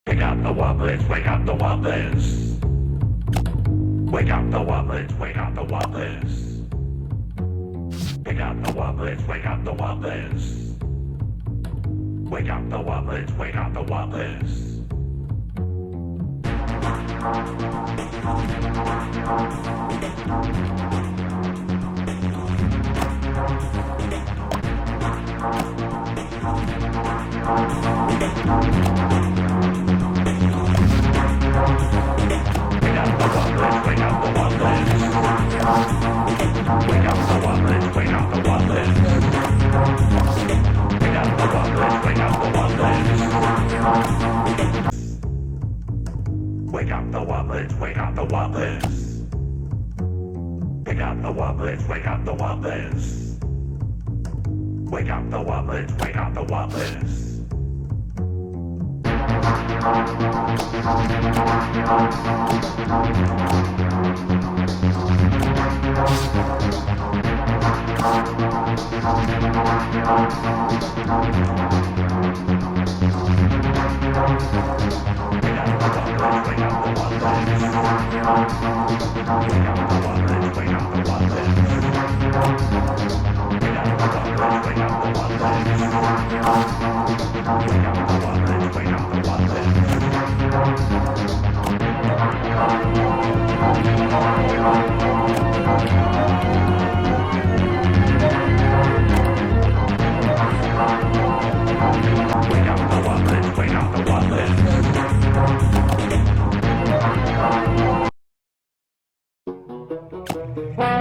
Wake up the wobblers, wake up the wobblers. Wake up the wobblers, wake up the wobblers. Wake up the wobblers, wake up the wobblers. Wake up the wobblers, wake up the wobblers. Wake up the wobblers, wake up the wobblers. Wake up the wobblers, wake up the wobblers. Wake up the wobblers, wake up the wobblers. Wake up the wobblers, wake up the wobblers. Wake up the wobblers, wake up the wobblers. Wake up the wobblers, wake up the wobblers. Wow.